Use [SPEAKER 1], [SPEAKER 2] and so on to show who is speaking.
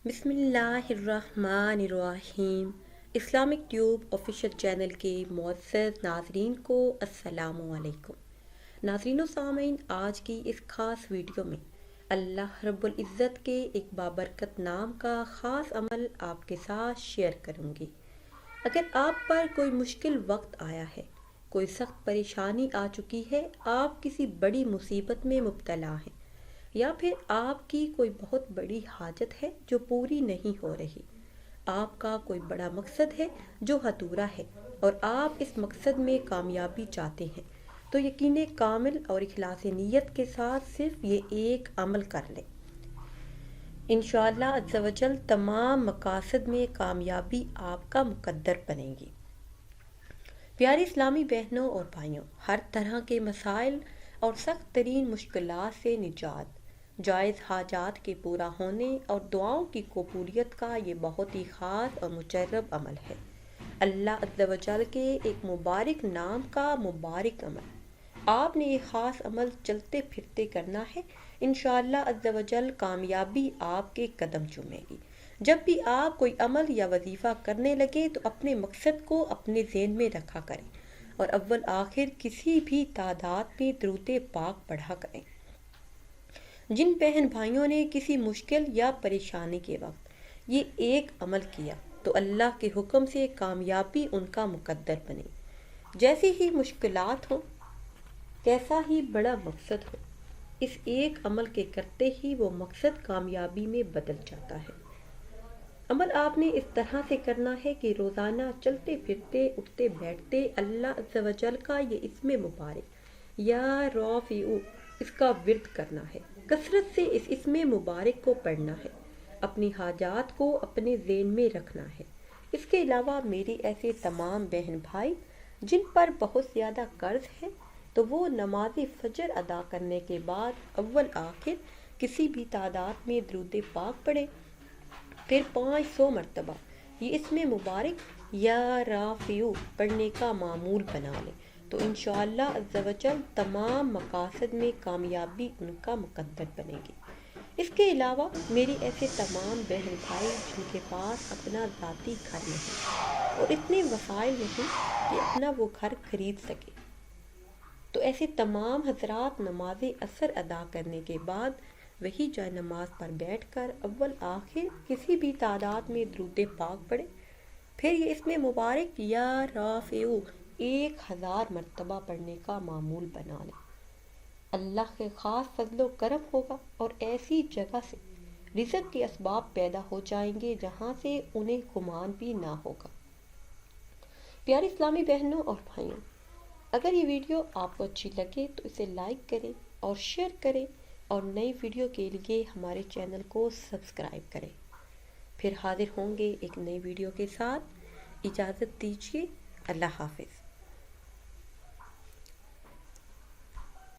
[SPEAKER 1] بسم اللہ الرحمن الرحیم۔ اسلامک ٹیوب آفیشیل چینل کے معزز ناظرین کو السلام علیکم۔ ناظرین و سامعین، آج کی اس خاص ویڈیو میں اللہ رب العزت کے ایک بابرکت نام کا خاص عمل آپ کے ساتھ شیئر کروں گی۔ اگر آپ پر کوئی مشکل وقت آیا ہے، کوئی سخت پریشانی آ چکی ہے، آپ کسی بڑی مصیبت میں مبتلا ہیں، یا پھر آپ کی کوئی بہت بڑی حاجت ہے جو پوری نہیں ہو رہی، آپ کا کوئی بڑا مقصد ہے جو ادھورا ہے اور آپ اس مقصد میں کامیابی چاہتے ہیں، تو یقین کامل اور اخلاص نیت کے ساتھ صرف یہ ایک عمل کر لیں۔ انشاءاللہ عز و جل تمام مقاصد میں کامیابی آپ کا مقدر بنے گی۔ پیاری اسلامی بہنوں اور بھائیوں، ہر طرح کے مسائل اور سخت ترین مشکلات سے نجات، جائز حاجات کے پورا ہونے اور دعاؤں کی قبولیت کا یہ بہت ہی خاص اور مجرب عمل ہے۔ اللہ عز و جل کے ایک مبارک نام کا مبارک عمل۔ آپ نے یہ خاص عمل چلتے پھرتے کرنا ہے، انشاءاللہ عز و جل کامیابی آپ کے قدم چومے گی۔ جب بھی آپ کوئی عمل یا وظیفہ کرنے لگے تو اپنے مقصد کو اپنے ذہن میں رکھا کریں اور اول آخر کسی بھی تعداد میں درود پاک پڑھا کریں۔ جن بہن بھائیوں نے کسی مشکل یا پریشانی کے وقت یہ ایک عمل کیا تو اللہ کے حکم سے کامیابی ان کا مقدر بنے۔ جیسی ہی مشکلات ہوں، کیسا ہی بڑا مقصد ہو، اس ایک عمل کے کرتے ہی وہ مقصد کامیابی میں بدل جاتا ہے۔ عمل آپ نے اس طرح سے کرنا ہے کہ روزانہ چلتے پھرتے اٹھتے بیٹھتے اللہ عز و جل کا یہ اسم مبارک یا رافع اس کا ورد کرنا ہے، کثرت سے اس اسم مبارک کو پڑھنا ہے، اپنی حاجات کو اپنے ذہن میں رکھنا ہے۔ اس کے علاوہ میری ایسے تمام بہن بھائی جن پر بہت زیادہ قرض ہے تو وہ نماز فجر ادا کرنے کے بعد اول آخر کسی بھی تعداد میں درود پاک پڑھیں، پھر 500 مرتبہ یہ اسم مبارک یا رافع پڑھنے کا معمول بنا لیں تو انشاءاللہ عز و جل تمام مقاصد میں کامیابی ان کا مقدر بنے گی۔ اس کے علاوہ میری ایسے تمام بہن بھائی جن کے پاس اپنا ذاتی گھر نہیں اور اتنے وسائل نہیں کہ اپنا وہ گھر خرید سکے، تو ایسے تمام حضرات نماز عصر ادا کرنے کے بعد وہی جائے نماز پر بیٹھ کر اول آخر کسی بھی تعداد میں درود پاک پڑھے، پھر یہ اسم مبارک یا رافع 1000 مرتبہ پڑھنے کا معمول بنا لیں۔ اللہ کے خاص فضل و کرم ہوگا اور ایسی جگہ سے رزق کے اسباب پیدا ہو جائیں گے جہاں سے انہیں گمان بھی نہ ہوگا۔ پیاری اسلامی بہنوں اور بھائیوں، اگر یہ ویڈیو آپ کو اچھی لگے تو اسے لائک کریں اور شیئر کریں اور نئی ویڈیو کے لیے ہمارے چینل کو سبسکرائب کریں۔ پھر حاضر ہوں گے ایک نئی ویڈیو کے ساتھ۔ اجازت دیجیے، اللہ حافظ۔